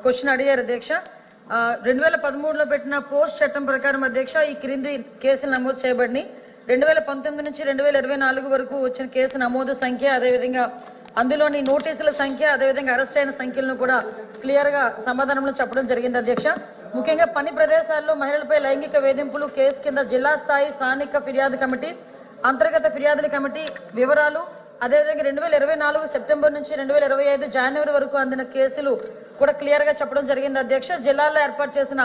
Question అడిగారు అధ్యక్ష. 2013లో పెట్టిన పోస్ట్ చట్టం ప్రకారం అధ్యక్ష ఈ క్రింది కేసులు నమోదు చేయబడినాయి. 2019 నుంచి 2024 వరకు వచ్చిన కేసు నమోదు సంఖ్య, అదేవిధంగా అందులోని నోటీసుల సంఖ్య, అదేవిధంగా అరెస్ట్ అయిన సంఖ్యలను కూడా క్లియర్ గా సమాధానంలో చెప్పడం జరిగింది అధ్యక్ష. ముఖ్యంగా పని ప్రదేశాల్లో మహిళలపై లైంగిక వేధింపులు కేసు కింద జిల్లా స్థాయి స్థానిక ఫిర్యాదు కమిటీ, అంతర్గత ఫిర్యాదుల కమిటీ వివరాలు, అదేవిధంగా 2024 సెప్టెంబర్ నుంచి 2025 జనవరి వరకు అందిన కేసులు కూడా క్లియర్ గా చెప్పడం జరిగింది అధ్యక్ష. జిల్లాల్లో ఏర్పాటు చేసిన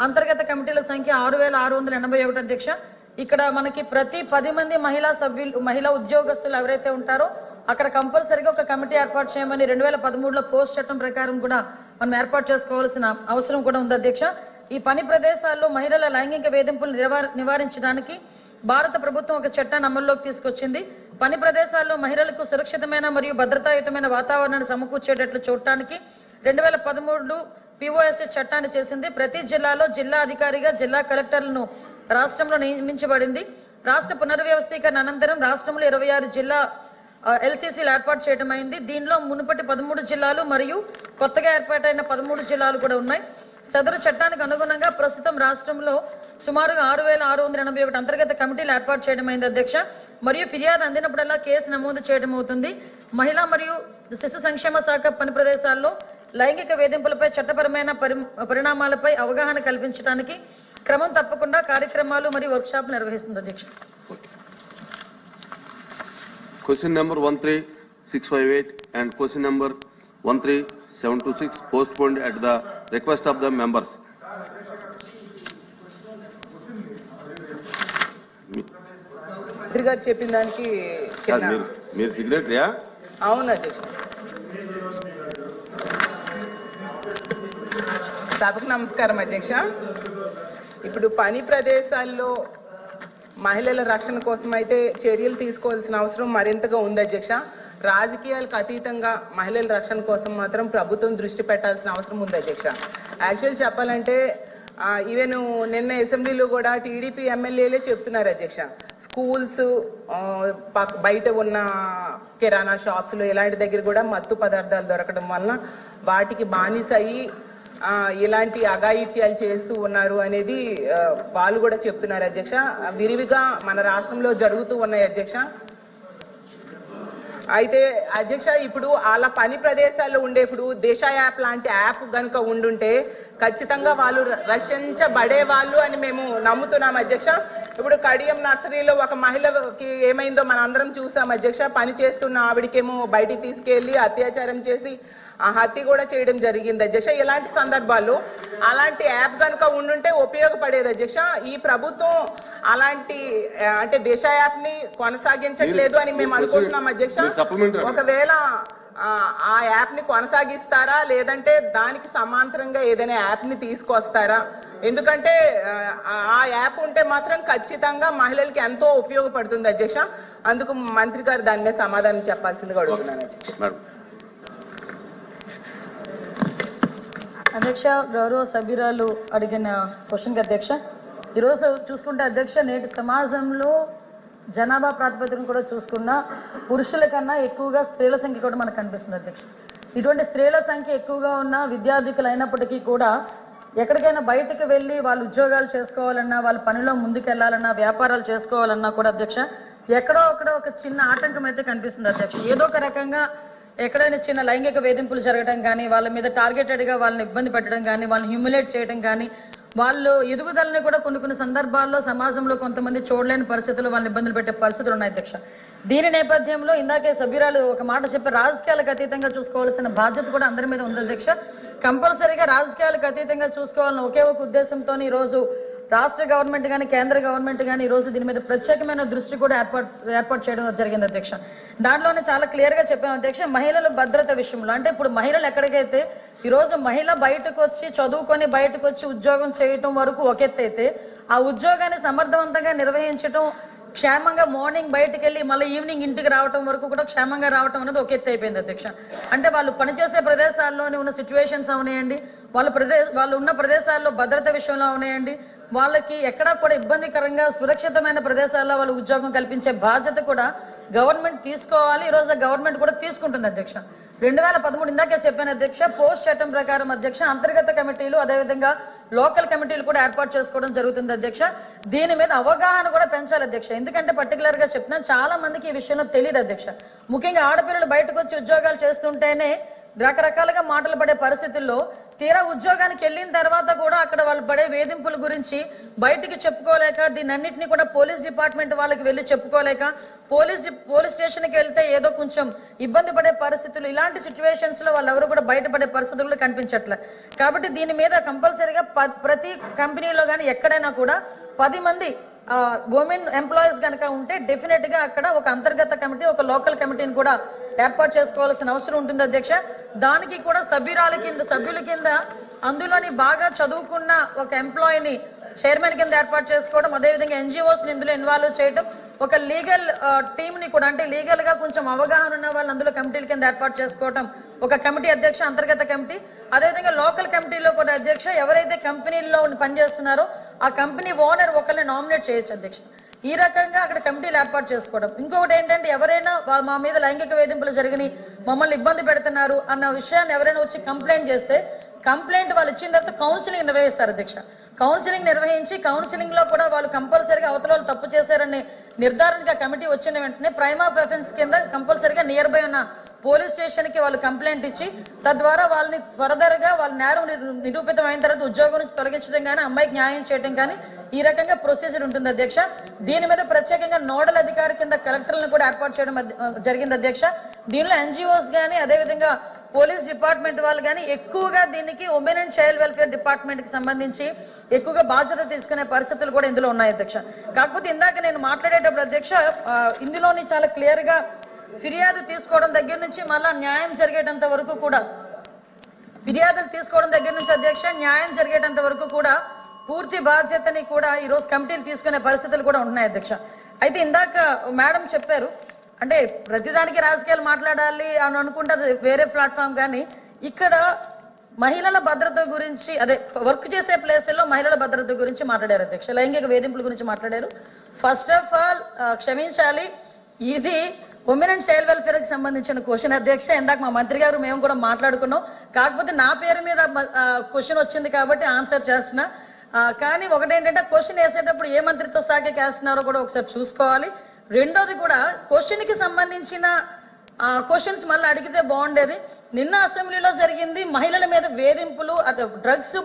అంతర్గత కమిటీల సంఖ్య 6681 అధ్యక్ష. ఇక్కడ మనకి ప్రతి 10 మంది మహిళా ఉద్యోగస్తులు ఎవరైతే ఉంటారో అక్కడ కంపల్సరీగా ఒక కమిటీ ఏర్పాటు చేయమని 2013లో పోస్ట్ చట్టం ప్రకారం కూడా మనం ఏర్పాటు చేసుకోవాల్సిన అవసరం కూడా ఉంది అధ్యక్ష. ఈ పని ప్రదేశాల్లో మహిళల లైంగిక వేధింపులు నివారించడానికి భారత ప్రభుత్వం ఒక చట్టాన్ని అమల్లోకి తీసుకొచ్చింది. పని ప్రదేశాల్లో మహిళలకు సురక్షితమైన మరియు భద్రతాయుతమైన వాతావరణాన్ని సమకూర్చేటట్లు చూడటానికి 2013 POSS చట్టాన్ని చేసింది. ప్రతి జిల్లాలో జిల్లా అధికారిగా జిల్లా కలెక్టర్లను రాష్ట్రంలో నియమించబడింది. రాష్ట్ర పునర్వ్యవస్థీకరణ అనంతరం రాష్ట్రంలో 26 జిల్లా LCCలు ఏర్పాటు చేయడం అయింది. దీనిలో మునుపటి 13 జిల్లాలు మరియు కొత్తగా ఏర్పాటైన 13 జిల్లాలు కూడా ఉన్నాయి. సదరు చట్టానికి అనుగుణంగా ప్రస్తుతం రాష్ట్రంలో సుమారుగా 6681 అంతర్గత కమిటీలు ఏర్పాటు చేయడం అయింది అధ్యక్ష. మరియు ఫిర్యాదు అందినప్పుడల్లా కేసు నమోదు చేయడం అవుతుంది. మహిళా మరియు శిశు సంక్షేమ శాఖ పని ప్రదేశాల్లో లైంగిక వేధింపులపై చట్టపరమైన పరిణామాలపై అవగాహన కల్పించడానికి క్రమం తప్పకుండా కార్యక్రమాలు మరియు వర్క్షాప్లు నిర్వహిస్తుంది అధ్యక్ష. Question number 13658 and question number 13726 postponed at the request of the members. మంత్రి గారు చెప్పిన దానికి మీరు సిగ్నేటరీయా? అవును అధ్యక్ష. సభకు నమస్కారం అధ్యక్ష. ఇప్పుడు పని ప్రదేశాల్లో మహిళల రక్షణ కోసం అయితే చర్యలు తీసుకోవాల్సిన అవసరం మరింతగా ఉంది అధ్యక్ష. రాజకీయాలకు అతీతంగా మహిళల రక్షణ కోసం మాత్రం ప్రభుత్వం దృష్టి పెట్టాల్సిన అవసరం ఉంది అధ్యక్ష. యాక్చువల్ చెప్పాలంటే ఈవెన్ నిన్న అసెంబ్లీలో కూడా టీడీపీ ఎమ్మెల్యేలే చెప్తున్నారు అధ్యక్ష, స్కూల్స్ బయట ఉన్న కిరాణా షాప్స్లో ఇలాంటి దగ్గర కూడా మత్తు పదార్థాలు దొరకడం వలన వాటికి బానిస అయ్యి ఇలాంటి అఘాయిత్యాలు చేస్తూ ఉన్నారు అనేది వాళ్ళు కూడా చెప్తున్నారు అధ్యక్ష. విరివిగా మన రాష్ట్రంలో జరుగుతూ ఉన్నాయి అధ్యక్ష. అయితే అధ్యక్ష ఇప్పుడు అలా పని ప్రదేశాల్లో ఉండేప్పుడు దిశ యాప్ లాంటి యాప్ కనుక ఉండుంటే ఖచ్చితంగా వాళ్ళు రక్షించబడే వాళ్ళు అని మేము నమ్ముతున్నాం అధ్యక్ష. ఇప్పుడు కడియం నర్సరీలో ఒక మహిళకి ఏమైందో మన అందరం చూసాం అధ్యక్ష. పని చేస్తున్న ఆవిడికేమో బయటికి తీసుకెళ్లి అత్యాచారం చేసి హత్య కూడా చేయడం జరిగింది అధ్యక్ష. ఇలాంటి సందర్భాల్లో అలాంటి యాప్ కనుక ఉండుంటే ఉపయోగపడేది అధ్యక్ష. ఈ ప్రభుత్వం అలాంటి అంటే దిశ యాప్ ని కొనసాగించట్లేదు అని మేము అనుకుంటున్నాం అధ్యక్ష. ఒకవేళ ఆ యాప్ ని కొనసాగిస్తారా లేదంటే దానికి సమాంతరంగా ఏదైనా యాప్ ని తీసుకొస్తారా? ఎందుకంటే ఆ యాప్ ఉంటే మాత్రం ఖచ్చితంగా మహిళలకి ఎంతో ఉపయోగపడుతుంది అధ్యక్ష. అందుకు మంత్రి గారు దాని మీద సమాధానం చెప్పాల్సిందిగా అడుగుతున్నాను అధ్యక్ష. అధ్యక్ష, గౌరవ సభ్యురాలు అడిగిన క్వశ్చన్కి అధ్యక్ష, ఈరోజు చూసుకుంటే అధ్యక్ష నేటి సమాజంలో జనాభా ప్రాతిపదికన కూడా చూసుకున్న పురుషుల కన్నా ఎక్కువగా స్త్రీల సంఖ్య కూడా మనకు కనిపిస్తుంది అధ్యక్ష. ఇటువంటి స్త్రీల సంఖ్య ఎక్కువగా ఉన్న విద్యార్థికులు అయినప్పటికీ కూడా ఎక్కడికైనా బయటకు వెళ్ళి వాళ్ళు ఉద్యోగాలు చేసుకోవాలన్నా, వాళ్ళ పనిలో ముందుకెళ్లాలన్నా, వ్యాపారాలు చేసుకోవాలన్నా కూడా అధ్యక్ష ఎక్కడో ఒక చిన్న ఆటంకం అయితే కనిపిస్తుంది అధ్యక్ష. ఏదో ఒక రకంగా ఎక్కడైనా చిన్న లైంగిక వేధింపులు జరగడం కానీ, వాళ్ళ మీద టార్గెటెడ్గా వాళ్ళని ఇబ్బంది పెట్టడం కానీ, వాళ్ళని హ్యూమిలేట్ చేయడం కానీ, వాళ్ళు ఎదుగుదలని కూడా కొన్ని సందర్భాల్లో సమాజంలో కొంతమంది చూడలేని పరిస్థితులు వాళ్ళని ఇబ్బందులు పెట్టే పరిస్థితులు ఉన్నాయి అధ్యక్ష. దీని నేపథ్యంలో ఇందాకే సభ్యురాలు ఒక మాట చెప్పి రాజకీయాలకు అతీతంగా చూసుకోవాల్సిన బాధ్యత కూడా అందరి మీద ఉంది అధ్యక్ష. కంపల్సరీగా రాజకీయాలకు అతీతంగా చూసుకోవాలని ఒకే ఒక ఉద్దేశంతో ఈరోజు రాష్ట్ర గవర్నమెంట్ కానీ కేంద్ర గవర్నమెంట్ కానీ ఈరోజు దీని మీద ప్రత్యేకమైన దృష్టి కూడా ఏర్పాటు చేయడం జరిగింది అధ్యక్ష. దాంట్లోనే చాలా క్లియర్గా చెప్పాం అధ్యక్ష, మహిళల భద్రత విషయంలో అంటే ఇప్పుడు మహిళలు ఎక్కడికైతే ఈరోజు మహిళ బయటకు వచ్చి చదువుకొని బయటకు వచ్చి ఉద్యోగం చేయటం వరకు ఒక ఎత్తు అయితే, ఆ ఉద్యోగాన్ని సమర్థవంతంగా నిర్వహించడం, క్షేమంగా మార్నింగ్ బయటకు వెళ్ళి మళ్ళీ ఈవినింగ్ ఇంటికి రావడం వరకు కూడా క్షేమంగా రావడం అనేది ఒక ఎత్తు అయిపోయింది అధ్యక్ష. అంటే వాళ్ళు పనిచేసే ప్రదేశాల్లోనే ఉన్న సిచ్యువేషన్స్ అవునాయండి, వాళ్ళు ఉన్న ప్రదేశాల్లో భద్రత విషయంలో అవునాయండి, వాళ్ళకి ఎక్కడా కూడా ఇబ్బందికరంగా సురక్షితమైన ప్రదేశాల్లో వాళ్ళు ఉద్యోగం కల్పించే బాధ్యత కూడా గవర్నమెంట్ తీసుకోవాలి. ఈ రోజు గవర్నమెంట్ కూడా తీసుకుంటుంది అధ్యక్ష. 2013 ఇందాకే చెప్పాను అధ్యక్ష, పోస్ట్ చట్టం ప్రకారం అధ్యక్ష అంతర్గత కమిటీలు అదేవిధంగా లోకల్ కమిటీలు కూడా ఏర్పాటు చేసుకోవడం జరుగుతుంది అధ్యక్ష. దీని మీద అవగాహన కూడా పెంచాలి అధ్యక్ష. ఎందుకంటే పర్టికులర్ గా చెప్తున్నాను, చాలా మందికి ఈ విషయంలో తెలియదు అధ్యక్ష. ముఖ్యంగా ఆడపిల్లలు బయటకు వచ్చి ఉద్యోగాలు చేస్తుంటేనే రకరకాలుగా మాటలు పడే పరిస్థితుల్లో తీరా ఉద్యోగానికి వెళ్ళిన తర్వాత కూడా అక్కడ వాళ్ళు పడే వేధింపుల గురించి బయటికి చెప్పుకోలేక, దీనన్నింటినీ కూడా పోలీస్ డిపార్ట్మెంట్ వాళ్ళకి వెళ్ళి చెప్పుకోలేక, పోలీస్ స్టేషన్కి వెళ్తే ఏదో కొంచెం ఇబ్బంది పడే పరిస్థితులు, ఇలాంటి సిచ్యువేషన్స్ లో వాళ్ళు ఎవరు కూడా బయటపడే పరిస్థితులు కనిపించట్లే. కాబట్టి దీని మీద కంపల్సరీగా ప్రతి కంపెనీలో కానీ ఎక్కడైనా కూడా 10 మంది ఉమెన్ ఎంప్లాయీస్ కనుక ఉంటే డెఫినెట్ గా అక్కడ ఒక అంతర్గత కమిటీ, ఒక లోకల్ కమిటీని కూడా ఏర్పాటు చేసుకోవాల్సిన అవసరం ఉంటుంది అధ్యక్ష. దానికి కూడా సభ్యుల కింద అందులోని బాగా చదువుకున్న ఒక ఎంప్లాయీని చైర్మన్ కింద ఏర్పాటు చేసుకోవడం, అదేవిధంగా ఎన్జిఓస్ ని ఇందులో ఇన్వాల్వ్ చేయడం, ఒక లీగల్ టీమ్ ని కూడా అంటే లీగల్ గా కొంచెం అవగాహన ఉన్న వాళ్ళు అందులో కమిటీల కింద ఏర్పాటు చేసుకోవడం, ఒక కమిటీ అధ్యక్ష అంతర్గత కమిటీ. అదేవిధంగా లోకల్ కమిటీలో కూడా అధ్యక్ష ఎవరైతే కంపెనీల్లో పనిచేస్తున్నారో ఆ కంపెనీ ఓనర్ ఒకరిని నామినేట్ చేయొచ్చు అధ్యక్ష. ఈ రకంగా అక్కడ కమిటీలు ఏర్పాటు చేసుకోవడం. ఇంకొకటి ఏంటంటే ఎవరైనా మా మీద లైంగిక వేధింపులు జరిగినాయి, మమ్మల్ని ఇబ్బంది పెడుతున్నారు అన్న విషయాన్ని ఎవరైనా వచ్చి కంప్లైంట్ చేస్తే కంప్లైంట్ వాళ్ళు ఇచ్చిన తర్వాత కౌన్సిలింగ్ నిర్వహిస్తారు అధ్యక్ష. కౌన్సిలింగ్ నిర్వహించి కౌన్సిలింగ్ లో కూడా వాళ్ళు కంపల్సరీగా అవతల వాళ్ళు తప్పు చేశారని నిర్ధారణగా కమిటీ వచ్చిన వెంటనే ప్రైమ్ ఆఫ్ అఫెన్స్ కింద కంపల్సరీగా నియర్ బై ఉన్న పోలీస్ స్టేషన్ కి వాళ్ళు కంప్లైంట్ ఇచ్చి తద్వారా వాళ్ళని ఫర్దర్ గా వాళ్ళ నేరం నిరూపితం అయిన తర్వాత ఉద్యోగం నుంచి తొలగించడం కానీ, అమ్మాయికి న్యాయం చేయడం కానీ ఈ రకంగా ప్రొసీజర్ ఉంటుంది అధ్యక్ష. దీని మీద ప్రత్యేకంగా నోడల్ అధికారి కింద కలెక్టర్లను కూడా ఏర్పాటు చేయడం జరిగింది అధ్యక్ష. దీనిలో ఎన్జిఓస్ కానీ అదేవిధంగా పోలీస్ డిపార్ట్మెంట్ వాళ్ళు కానీ ఎక్కువగా దీనికి women and child welfare department కి సంబంధించి ఎక్కువగా బాధ్యత తీసుకునే పరిస్థితులు కూడా ఇందులో ఉన్నాయి అధ్యక్ష. కాకపోతే ఇందాక నేను మాట్లాడేటప్పుడు అధ్యక్ష ఇందులోని చాలా క్లియర్ గా ఫిర్యాదు తీసుకోవడం దగ్గర నుంచి మళ్ళా న్యాయం జరిగేటంత వరకు కూడా, ఫిర్యాదులు తీసుకోవడం దగ్గర నుంచి అధ్యక్ష న్యాయం జరిగేటంత వరకు కూడా పూర్తి బాధ్యతని కూడా ఈ రోజు కమిటీలు తీసుకునే పరిస్థితులు కూడా ఉన్నాయి అధ్యక్ష. అయితే ఇందాక మేడం చెప్పారు అంటే ప్రతిదానికి రాజకీయాలు మాట్లాడాలి అని అనుకుంటారు వేరే ప్లాట్ఫామ్, కానీ ఇక్కడ మహిళల భద్రత గురించి అదే వర్క్ చేసే ప్లేసుల్లో మహిళల భద్రత గురించి మాట్లాడారు అధ్యక్ష. లైంగిక వేధింపుల గురించి మాట్లాడారు. ఫస్ట్ ఆఫ్ ఆల్ క్షమించాలి, ఇది ఉమెన్ అండ్ చైల్డ్ వెల్ఫేర్ కి సంబంధించిన క్వశ్చన్ అధ్యక్ష. ఇందాక మా మంత్రి గారు మేము కూడా మాట్లాడుకున్నాం, కాకపోతే నా పేరు మీద క్వశ్చన్ వచ్చింది కాబట్టి ఆన్సర్ చేస్తున్నా. కానీ ఒకటేంటంటే క్వశ్చన్ వేసేటప్పుడు ఏ మంత్రిత్వ శాఖకి వేస్తున్నారో కూడా ఒకసారి చూసుకోవాలి. రెండోది కూడా క్వశ్చన్ కి సంబంధించిన క్వశ్చన్స్ మళ్ళీ అడిగితే బాగుండేది. నిన్న అసెంబ్లీలో జరిగింది మహిళల మీద వేధింపులు, డ్రగ్స్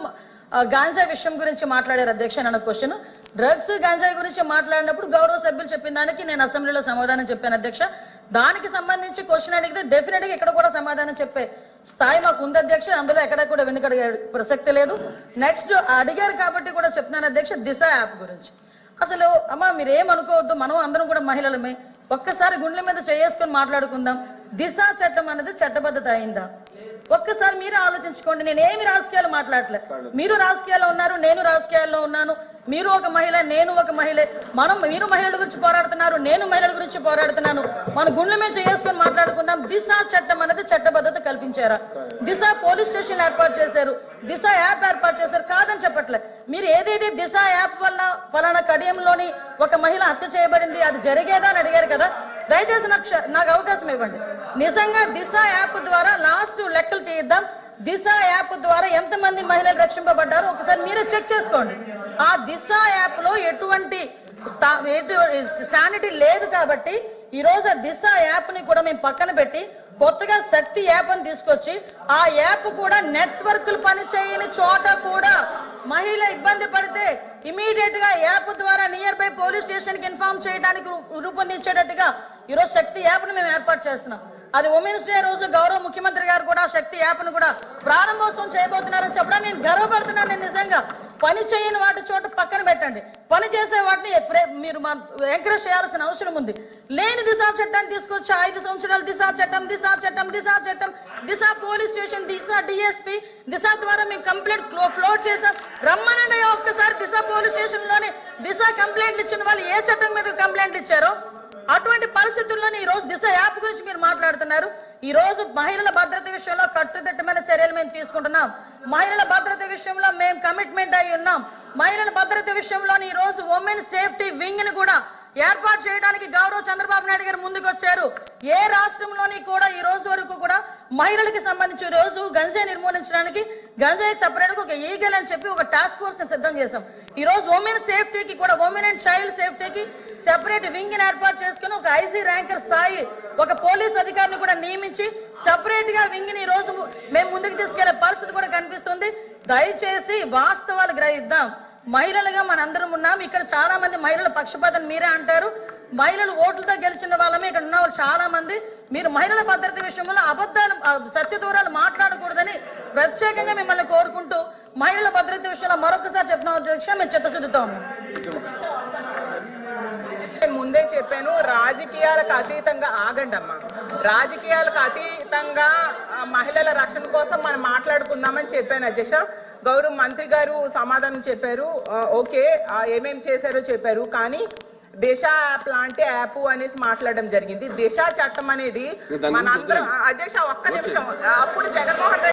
గాంజా విషయం గురించి మాట్లాడారు అధ్యక్ష. నన్ను క్వశ్చన్ డ్రగ్స్ గాంజాయి గురించి మాట్లాడినప్పుడు గౌరవ సభ్యులు చెప్పిన దానికి నేను అసెంబ్లీలో సమాధానం చెప్పాను అధ్యక్ష. దానికి సంబంధించి క్వశ్చన్ అడిగితే డెఫినెట్ గా ఇక్కడ కూడా సమాధానం చెప్పే స్థాయి మాకు ఉంది అధ్యక్ష. అందులో ఎక్కడ కూడా వెనుకడిగే ప్రసక్తి లేదు. నెక్స్ట్ అడిగారు కాబట్టి కూడా చెప్తున్నాను అధ్యక్ష, దిశ యాప్ గురించి. అసలు అమ్మా మీరేమనుకోవద్దు, మనం అందరం కూడా మహిళలమే. ఒక్కసారి గుండెల మీద చేసుకొని మాట్లాడుకుందాం. దిశ చట్టం అనేది చట్టబద్ధత అయిందా? ఒక్కసారి మీరు ఆలోచించుకోండి. నేనేమి రాజకీయాలు మాట్లాడలే, మీరు రాజకీయాల్లో ఉన్నారు, నేను రాజకీయాల్లో ఉన్నాను. మీరు ఒక మహిళ, నేను ఒక మహిళే. మీరు మహిళల గురించి పోరాడుతున్నారు, నేను మహిళల గురించి పోరాడుతున్నాను. మన గుండెల మీద చేసుకొని మాట్లాడుకుందాం. దిశ చట్టం అనేది చట్టబద్ధత కల్పించారా? దిశ పోలీస్ స్టేషన్ ఏర్పాటు చేశారు, దిశ యాప్ ఏర్పాటు చేశారు, కాదని చెప్పట్లే. మీరు ఏదైతే దిశ యాప్ వల్ల ఫలానా కడియంలోని ఒక మహిళ హత్య చేయబడింది అది జరిగేదా అని అడిగారు కదా, దయచేసి నాకు అవకాశం ఇవ్వండి. నిజంగా దిశ యాప్ ద్వారా లాస్ట్ లెక్కలు తీద్దాం. దిశ యాప్ ద్వారా ఎంతమంది మహిళలు రక్షింపబడ్డారో ఒకసారి మీరే చెక్ చేసుకోండి. ఆ దిశ యాప్ లో ఎటువంటి శానిటీ లేదు కాబట్టి ఈ రోజు ఆ దిశ యాప్ ని కూడా మేము పక్కన పెట్టి కొత్తగా శక్తి యాప్ అని తీసుకొచ్చి ఆ యాప్ కూడా నెట్వర్క్లు పని చేయని చోట కూడా మహిళ ఇబ్బంది పడితే ఇమీడియట్ గా యాప్ ద్వారా నియర్ బై పోలీస్ స్టేషన్ కి ఇన్ఫార్మ్ చేయడానికి రూపొందించేటట్టుగా ఈరోజు శక్తి యాప్ ని మేము ఏర్పాటు చేస్తున్నాం. అది ఉమెన్స్ డే రోజు గౌరవ ముఖ్యమంత్రి గారు కూడా శక్తి యాప్ ను కూడా ప్రారంభోత్సవం చేయబోతున్నారని చెప్పడానికి నేను గర్వపడుతున్నాను. నేను నిజంగా పని చేయని వాటి చోట పక్కన పెట్టండి, పని చేసే వాటిని మీరు ఎంకరేజ్ చేయాల్సిన అవసరం ఉంది. లేని దిశ చట్టాన్ని తీసుకొచ్చి 5 సంవత్సరాలు దిశ చట్టం దిశ చట్టం దిశ చట్టం దిశ పోలీస్ స్టేషన్ దిశ డిఎస్పీ దిశ ద్వారా మేము కంప్లైంట్ ఫ్లోట్ చేసాం. రమ్మనండి ఒక్కసారి దిశ పోలీస్ స్టేషన్ లోని దిశ కంప్లైంట్లు ఇచ్చిన వాళ్ళు ఏ చట్టం మీద కంప్లైంట్ ఇచ్చారో అటువంటి పరిస్థితుల్లోనే ఈ రోజు దిశ యాప్ గురించి మీరు మాట్లాడుతున్నారు. ఈ రోజు మహిళల భద్రత విషయంలో కట్టుదిట్టమైన చర్యలు మేము తీసుకుంటున్నాం. మహిళల భద్రత విషయంలో మేము కమిట్మెంట్ అయి ఉన్నాం. మహిళల భద్రత విషయంలో ఈ రోజు ఉమెన్ సేఫ్టీ వింగ్ ని కూడా ఏర్పాటు చేయడానికి గౌరవ చంద్రబాబు నాయుడు గారు ముందుకు వచ్చారు. ఏ రాష్ట్రంలోని కూడా ఈ రోజు వరకు కూడా మహిళలకు సంబంధించి ఈ రోజు గంజాయి నిర్మూలించడానికి గంజాయికి సపరేట్ గా ఒక ఈగల్ అని చెప్పి ఒక టాస్క్ ఫోర్స్ సిద్ధం చేశాం. ఈ రోజు ఉమెన్ సేఫ్టీకి కూడా ఉమెన్ అండ్ చైల్డ్ సేఫ్టీకి సెపరేట్ వింగ్ ని ఏర్పాటు చేసుకుని ఒక ఐజీ ర్యాంకర్ స్థాయి ఒక పోలీస్ అధికారిని కూడా నియమించి సెపరేట్ గా వింగ్ ని ఈ రోజు మేము ముందుకు తీసుకెళ్లే పరిస్థితి కూడా కనిపిస్తుంది. దయచేసి వాస్తవాలు గ్రహిద్దాం. మహిళలుగా మనందరం ఉన్నాం. ఇక్కడ చాలా మంది మహిళల పక్షపాతం మీరే అంటారు. మహిళలు ఓట్లతో గెలిచిన వాళ్ళమే ఇక్కడ ఉన్న వాళ్ళు చాలా మంది. మీరు మహిళల భద్రత విషయంలో అబద్ధాలు సత్య దూరాలు మాట్లాడకూడదని ప్రత్యేకంగా మిమ్మల్ని కోరుకుంటూ మహిళల భద్రత విషయంలో మరొకసారి చెప్తున్నాం అధ్యక్ష, మేము చిత్తశుద్ధితో ఉన్నాం. ముందే చెప్పాను, రాజకీయాలకు అతీతంగా ఆగండి అమ్మా. రాజకీయాలకు అతీతంగా మహిళల రక్షణ కోసం మనం మాట్లాడుకుందామని చెప్పాను అధ్యక్ష. గౌరవ మంత్రి గారు సమాధానం చెప్పారు, ఓకే ఏమేం చేశారో చెప్పారు. కానీ దిశ యాప్ లాంటి యాప్ అనేసి మాట్లాడడం జరిగింది. దిశ చట్టం అనేది మనందరం అధ్యక్ష ఒక్క నిమిషం, అప్పుడు జగన్మోహన్ రెడ్డి